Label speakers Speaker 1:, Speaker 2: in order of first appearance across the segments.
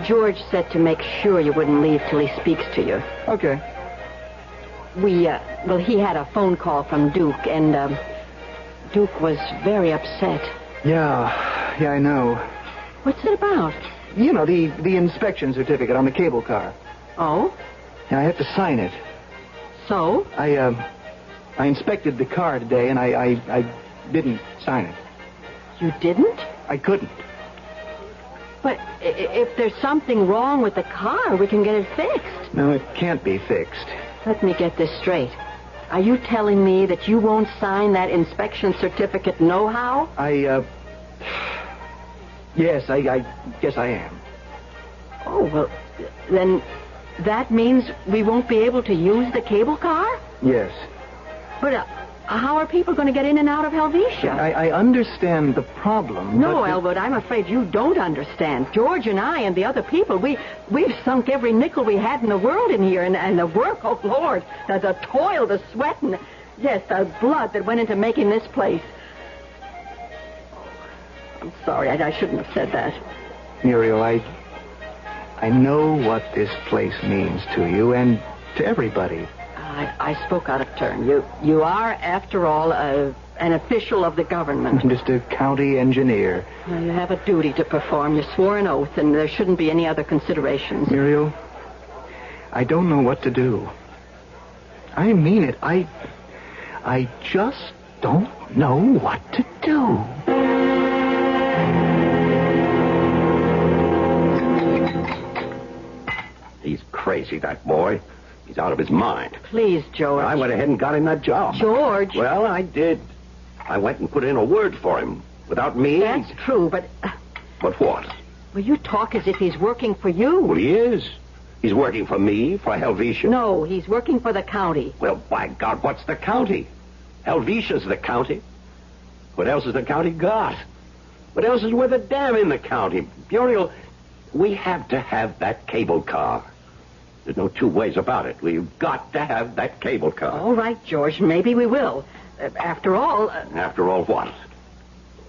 Speaker 1: George said to make sure you wouldn't leave till he speaks to you.
Speaker 2: Okay.
Speaker 1: He had a phone call from Duke, and Duke was very upset.
Speaker 2: Yeah, I know.
Speaker 1: What's it about?
Speaker 2: You know, the inspection certificate on the cable car.
Speaker 1: Oh?
Speaker 2: Yeah, I have to sign it.
Speaker 1: So?
Speaker 2: I inspected the car today, and I didn't sign it.
Speaker 1: You didn't?
Speaker 2: I couldn't.
Speaker 1: But if there's something wrong with the car, we can get it fixed.
Speaker 2: No, it can't be fixed.
Speaker 1: Let me get this straight. Are you telling me that you won't sign that inspection certificate nohow?
Speaker 2: Yes, I guess I am.
Speaker 1: Oh, well, then that means we won't be able to use the cable car?
Speaker 2: Yes.
Speaker 1: But how are people going to get in and out of Helvetia?
Speaker 2: I understand the problem.
Speaker 1: No,
Speaker 2: but
Speaker 1: Elwood, I'm afraid you don't understand. George and I and the other people, we've sunk every nickel we had in the world in here, and the work, oh, Lord, the toil, the sweat, and, yes, the blood that went into making this place. I'm sorry, I shouldn't have said that.
Speaker 2: Muriel, I know what this place means to you and to everybody.
Speaker 1: I spoke out of turn. You are, after all, an official of the government.
Speaker 2: I'm just a county engineer.
Speaker 1: Well, you have a duty to perform. You swore an oath, and there shouldn't be any other considerations.
Speaker 2: Muriel, I don't know what to do. I mean it. I just don't know what to do.
Speaker 3: He's crazy, that boy. He's out of his mind.
Speaker 1: Please, George.
Speaker 3: I went ahead and got him that job.
Speaker 1: George.
Speaker 3: Well, I did. I went and put in a word for him. Without me...
Speaker 1: That's true, but...
Speaker 3: But what?
Speaker 1: Well, you talk as if he's working for you.
Speaker 3: Well, he is. He's working for me, for Helvetia.
Speaker 1: No, he's working for the county.
Speaker 3: Well, by God, what's the county? Helvetia's the county. What else has the county got? What else is worth a damn in the county? Muriel, we have to have that cable car. There's no two ways about it. We've got to have that cable car.
Speaker 1: All right, George, maybe we will. After all...
Speaker 3: After all what?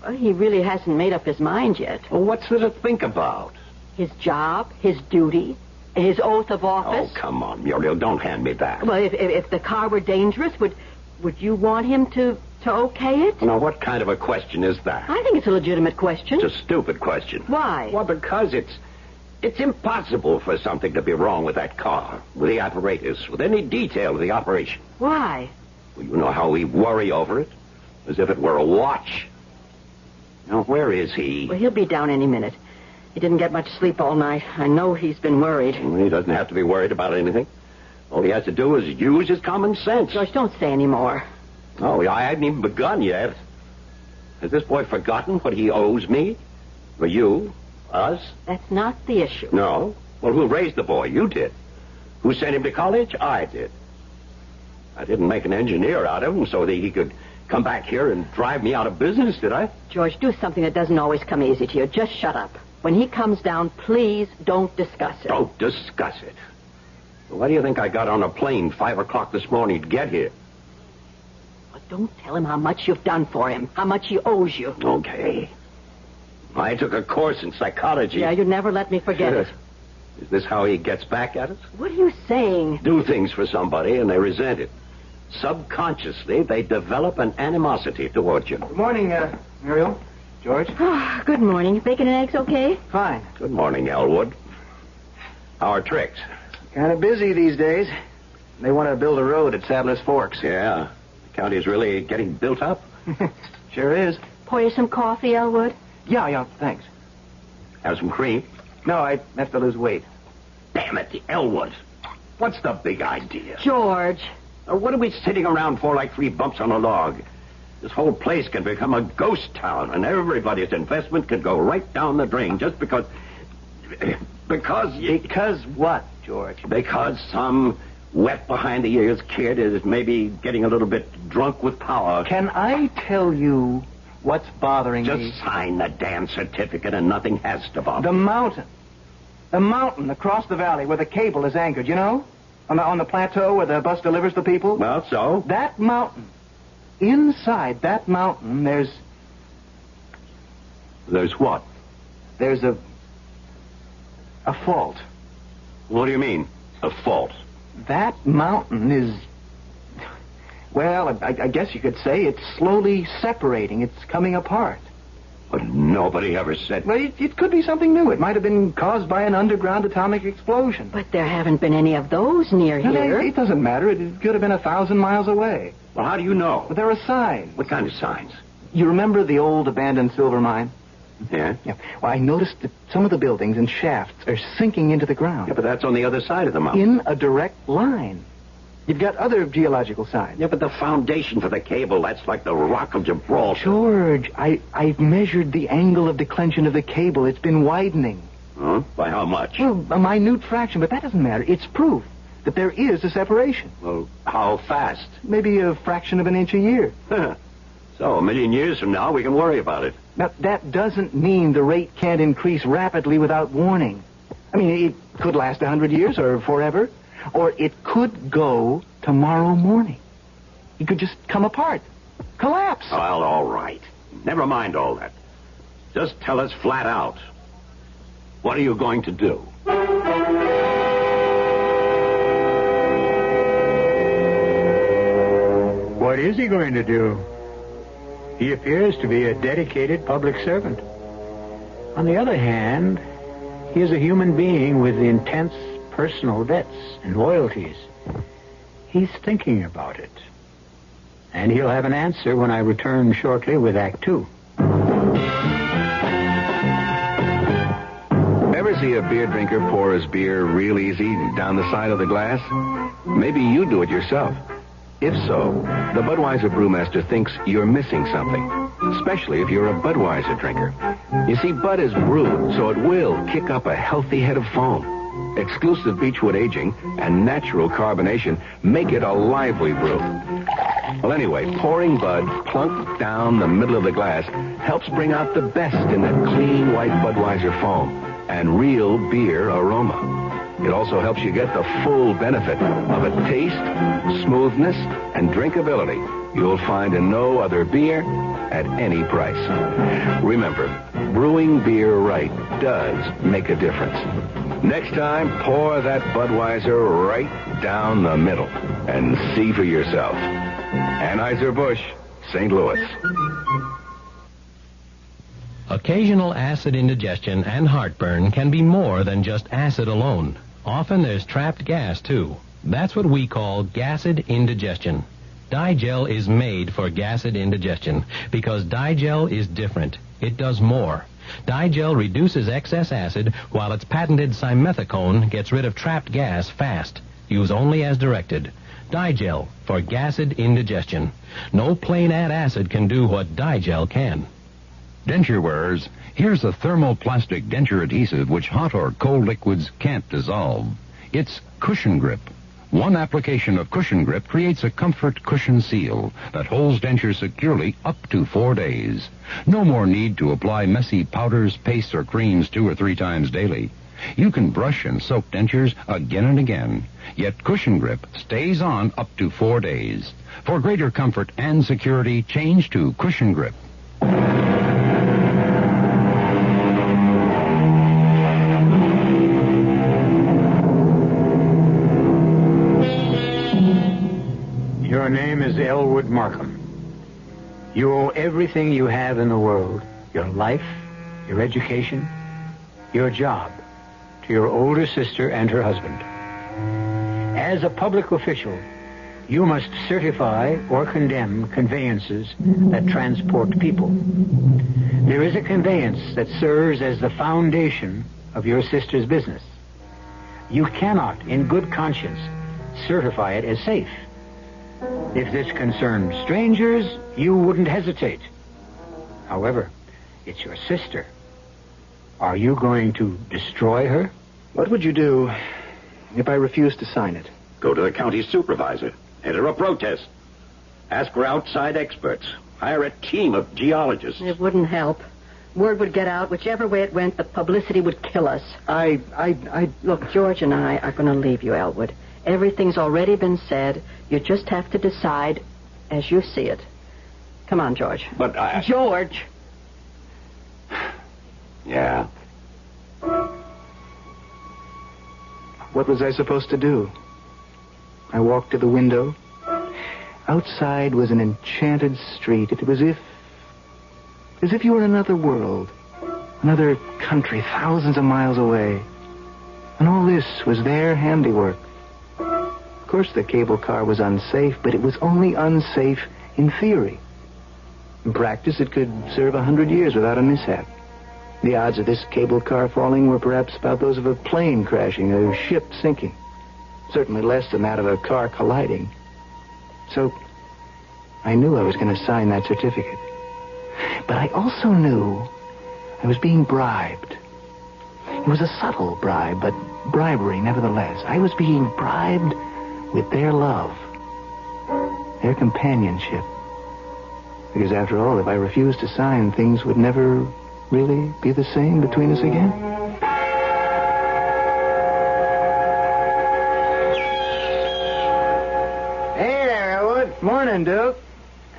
Speaker 1: Well, he really hasn't made up his mind yet.
Speaker 3: Well, what's there to think about?
Speaker 1: His job, his duty, his oath of office.
Speaker 3: Oh, come on, Muriel, don't hand me that.
Speaker 1: Well, if the car were dangerous, would you want him to okay it?
Speaker 3: Now, what kind of a question is that?
Speaker 1: I think it's a legitimate question.
Speaker 3: It's a stupid question.
Speaker 1: Why?
Speaker 3: Well, because it's impossible for something to be wrong with that car, with the apparatus, with any detail of the operation.
Speaker 1: Why?
Speaker 3: Well, you know how we worry over it, as if it were a watch. Now, where is he?
Speaker 1: Well, he'll be down any minute. He didn't get much sleep all night. I know he's been worried.
Speaker 3: He doesn't have to be worried about anything. All he has to do is use his common sense.
Speaker 1: George, don't say any more.
Speaker 3: Oh, I hadn't even begun yet. Has this boy forgotten what he owes me? For you? Us?
Speaker 1: That's not the issue.
Speaker 3: No? Well, who raised the boy? You did. Who sent him to college? I did. I didn't make an engineer out of him so that he could come back here and drive me out of business, did I?
Speaker 1: George, do something that doesn't always come easy to you. Just shut up. When he comes down, please don't discuss it.
Speaker 3: Don't discuss it. Well, why do you think I got on a plane 5 o'clock this morning to get here?
Speaker 1: Well, don't tell him how much you've done for him, how much he owes you.
Speaker 3: Okay. I took a course in psychology.
Speaker 1: Yeah, you'd never let me forget it.
Speaker 3: Is this how he gets back at us?
Speaker 1: What are you saying?
Speaker 3: Do things for somebody and they resent it. Subconsciously, they develop an animosity towards you.
Speaker 2: Good morning, Muriel. George?
Speaker 1: Oh, good morning. Bacon and eggs okay?
Speaker 2: Fine.
Speaker 3: Good morning, Elwood. How are tricks?
Speaker 2: Kind of busy these days. They want to build a road at Saddler's Forks.
Speaker 3: Yeah. The county's really getting built up.
Speaker 2: Sure is.
Speaker 1: Pour you some coffee, Elwood?
Speaker 2: Yeah, thanks.
Speaker 3: Have some cream?
Speaker 2: No, I have to lose weight.
Speaker 3: Damn it, the Elwood. What's the big idea?
Speaker 1: George.
Speaker 3: What are we sitting around for like 3 bumps on a log? This whole place can become a ghost town, and everybody's investment can go right down the drain just because...
Speaker 2: Because what, George?
Speaker 3: Because some wet behind-the-ears kid is maybe getting a little bit drunk with power.
Speaker 2: Can I tell you what's bothering me?
Speaker 3: Just sign the damn certificate and nothing has to bother.
Speaker 2: The mountain. The mountain across the valley where the cable is anchored, you know? On the plateau where the bus delivers the people?
Speaker 3: Well, so?
Speaker 2: That mountain. Inside that mountain,
Speaker 3: There's what?
Speaker 2: There's A fault.
Speaker 3: What do you mean, a fault?
Speaker 2: That mountain is... Well, I guess you could say it's slowly separating. It's coming apart.
Speaker 3: But nobody ever said...
Speaker 2: Well, it could be something new. It might have been caused by an underground atomic explosion.
Speaker 1: But there haven't been any of those near here.
Speaker 2: It doesn't matter. It could have been 1,000 miles away.
Speaker 3: Well, how do you know?
Speaker 2: But there are signs.
Speaker 3: What kind of signs?
Speaker 2: You remember the old abandoned silver mine?
Speaker 3: Yeah?
Speaker 2: Yeah. Well, I noticed that some of the buildings and shafts are sinking into the ground.
Speaker 3: Yeah, but that's on the other side of the mountain.
Speaker 2: In a direct line. You've got other geological signs.
Speaker 3: Yeah, but the foundation for the cable, that's like the Rock of Gibraltar.
Speaker 2: George, I've measured the angle of declension of the cable. It's been widening.
Speaker 3: Huh? By how much?
Speaker 2: Well, a minute fraction, but that doesn't matter. It's proof that there is a separation.
Speaker 3: Well, how fast?
Speaker 2: Maybe a fraction of an inch a year.
Speaker 3: So, 1,000,000 years from now, we can worry about it.
Speaker 2: Now, that doesn't mean the rate can't increase rapidly without warning. I mean, it could last 100 years or forever. Or it could go tomorrow morning. It could just come apart. Collapse.
Speaker 3: Well, all right. Never mind all that. Just tell us flat out. What are you going to do?
Speaker 4: What is he going to do? He appears to be a dedicated public servant. On the other hand, he is a human being with intense personal debts and loyalties. He's thinking about it. And he'll have an answer when I return shortly with Act 2.
Speaker 5: Ever see a beer drinker pour his beer real easy down the side of the glass? Maybe you do it yourself. If so, the Budweiser brewmaster thinks you're missing something, especially if you're a Budweiser drinker. You see, Bud is brewed so it will kick up a healthy head of foam. Exclusive beechwood aging and natural carbonation make it a lively brew. Well, anyway, pouring Bud plunk down the middle of the glass helps bring out the best in that clean white Budweiser foam and real beer aroma. It also helps you get the full benefit of a taste, smoothness, and drinkability you'll find in no other beer at any price. Remember, brewing beer right does make a difference. Next time, pour that Budweiser right down the middle and see for yourself. Anheuser-Busch, St. Louis.
Speaker 6: Occasional acid indigestion and heartburn can be more than just acid alone. Often there's trapped gas, too. That's what we call gasid indigestion. Digel is made for gasid indigestion because Digel is different. It does more. Digel reduces excess acid while its patented simethicone gets rid of trapped gas fast. Use only as directed. Digel for gasid indigestion. No plain add acid can do what Digel can.
Speaker 7: Denture wearers, here's a thermoplastic denture adhesive which hot or cold liquids can't dissolve. It's Cushion Grip. One application of Cushion Grip creates a comfort cushion seal that holds dentures securely up to 4 days. No more need to apply messy powders, pastes, or creams 2 or 3 times daily. You can brush and soak dentures again and again. Yet Cushion Grip stays on up to 4 days. For greater comfort and security, change to Cushion Grip.
Speaker 4: Your name is Elwood Markham. You owe everything you have in the world, your life, your education, your job, to your older sister and her husband. As a public official, you must certify or condemn conveyances that transport people. There is a conveyance that serves as the foundation of your sister's business. You cannot, in good conscience, certify it as safe. If this concerned strangers, you wouldn't hesitate. However, it's your sister. Are you going to destroy her?
Speaker 2: What would you do if I refused to sign it?
Speaker 3: Go to the county supervisor. Enter a protest. Ask for outside experts. Hire a team of geologists.
Speaker 1: It wouldn't help. Word would get out. Whichever way it went, the publicity would kill us.
Speaker 2: Look,
Speaker 1: George and I are going to leave you, Elwood. Everything's already been said. You just have to decide as you see it. Come on, George.
Speaker 3: But I...
Speaker 1: George!
Speaker 3: Yeah.
Speaker 2: What was I supposed to do? I walked to the window. Outside was an enchanted street. It was as if you were in another world, another country, thousands of miles away. And all this was their handiwork. Of course, the cable car was unsafe, but it was only unsafe in theory. In practice, it could serve 100 years without a mishap. The odds of this cable car falling were perhaps about those of a plane crashing, a ship sinking. Certainly less than that of a car colliding. So, I knew I was going to sign that certificate. But I also knew I was being bribed. It was a subtle bribe, but bribery nevertheless. I was being bribed with their love, their companionship. Because after all, if I refused to sign, things would never really be the same between us again.
Speaker 8: Hey there, Elwood.
Speaker 2: Morning, Duke.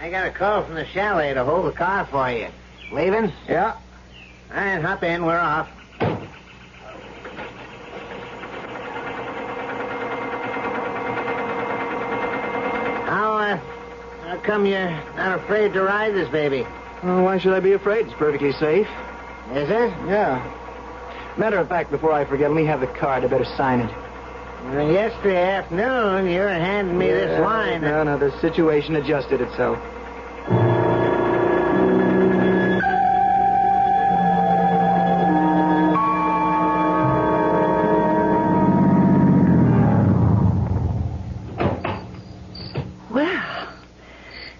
Speaker 8: I got a call from the chalet to hold the car for you. Leaving?
Speaker 2: Yeah.
Speaker 8: All right, hop in. We're off. How come you're not afraid to ride this baby?
Speaker 2: Oh, why should I be afraid? It's perfectly safe.
Speaker 8: Is it?
Speaker 2: Yeah. Matter of fact, before I forget, let me have the card. I better sign it.
Speaker 8: Well, yesterday afternoon, you were handing me this line.
Speaker 2: No, the situation adjusted itself.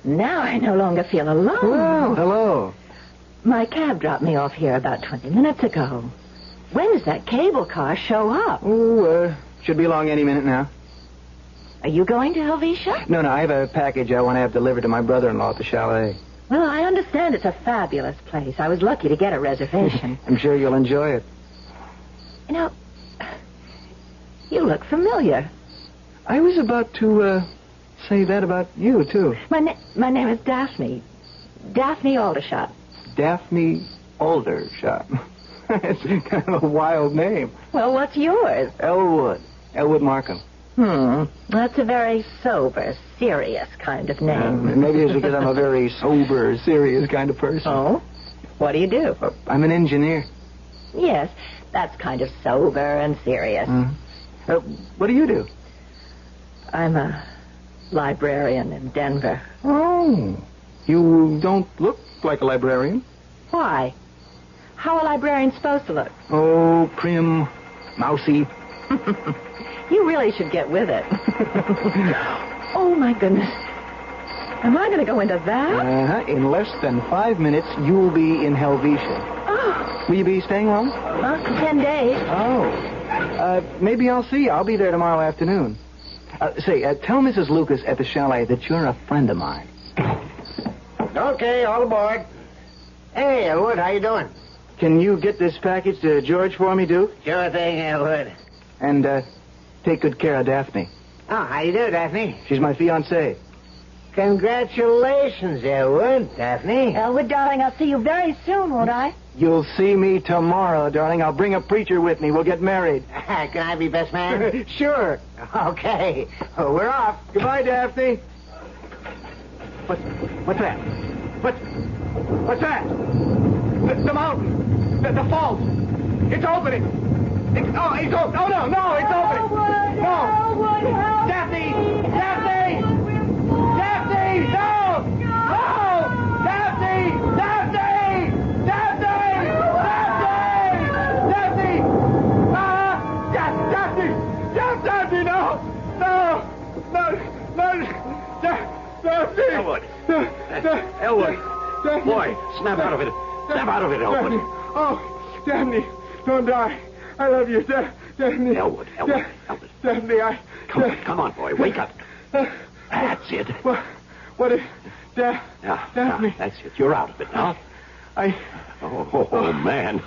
Speaker 1: Now I no longer feel alone.
Speaker 2: Well, hello.
Speaker 1: My cab dropped me off here about 20 minutes ago. When does that cable car show up?
Speaker 2: Oh, should be along any minute now.
Speaker 1: Are you going to Helvetia?
Speaker 2: No, I have a package I want to have delivered to my brother-in-law at the chalet.
Speaker 1: Well, I understand it's a fabulous place. I was lucky to get a reservation.
Speaker 2: I'm sure you'll enjoy it.
Speaker 1: You know, you look familiar.
Speaker 2: I was about to, say that about you, too.
Speaker 1: My name is Daphne. Daphne Aldershot.
Speaker 2: Daphne Aldershot. It's kind of a wild name.
Speaker 1: Well, what's yours?
Speaker 2: Elwood Markham.
Speaker 1: That's a very sober, serious kind of name.
Speaker 2: Maybe it's because I'm a very sober, serious kind of person.
Speaker 1: Oh? What do you do?
Speaker 2: I'm an engineer.
Speaker 1: Yes, that's kind of sober and serious.
Speaker 2: What do you do?
Speaker 1: I'm a librarian in Denver.
Speaker 2: Oh. You don't look like a librarian.
Speaker 1: Why? How are librarians supposed to look?
Speaker 2: Oh, prim, mousy.
Speaker 1: You really should get with it. Oh, my goodness. Am I going to go into that?
Speaker 2: In less than 5 minutes, you'll be in Helvetia.
Speaker 1: Oh.
Speaker 2: Will you be staying long?
Speaker 1: 10 days.
Speaker 2: Oh. Maybe I'll see you. I'll be there tomorrow afternoon. Tell Mrs. Lucas at the chalet that you're a friend of mine.
Speaker 8: Okay, all aboard. Hey, Elwood, how you doing?
Speaker 2: Can you get this package to George for me, Duke?
Speaker 8: Sure thing, Elwood.
Speaker 2: And, take good care of Daphne.
Speaker 8: Oh, how you do, Daphne?
Speaker 2: She's my fiancée.
Speaker 8: Congratulations, Elwood, Daphne.
Speaker 1: Elwood, darling, I'll see you very soon, won't I?
Speaker 2: You'll see me tomorrow, darling. I'll bring a preacher with me. We'll get married.
Speaker 8: Can I be best man?
Speaker 2: Sure.
Speaker 8: Okay. Oh, we're off.
Speaker 2: Goodbye, Daphne. What's that? What's that? The mountain. The fault. It's opening. It's opening. Oh, no, it's opening.
Speaker 1: Elwood,
Speaker 2: No.
Speaker 1: Elwood, help
Speaker 2: Daphne!
Speaker 1: me.
Speaker 2: Daphne! Daphne! No! No! Daphne! Daphne! Daphne! Daphne! Daphne! No! Daphne!
Speaker 3: Elwood. Boy, snap out of it. Snap out of it, Elwood.
Speaker 2: Oh, Daphne, don't die. I love you, Daphne.
Speaker 3: Elwood.
Speaker 2: Daphne,
Speaker 3: Come on, boy. Wake up. That's it.
Speaker 2: What is...
Speaker 3: Now,
Speaker 2: Daphne.
Speaker 3: that's it. You're out of it now.
Speaker 2: Oh,
Speaker 3: man.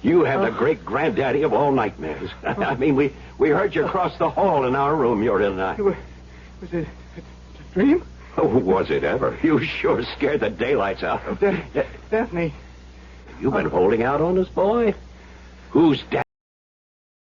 Speaker 3: You have the great granddaddy of all nightmares. I mean, we heard you across the hall in our room, you're in.
Speaker 2: Was it a dream?
Speaker 3: Oh, was it ever? You sure scared the daylights out of me.
Speaker 2: Daphne.
Speaker 3: You've been holding out on us, boy? Who's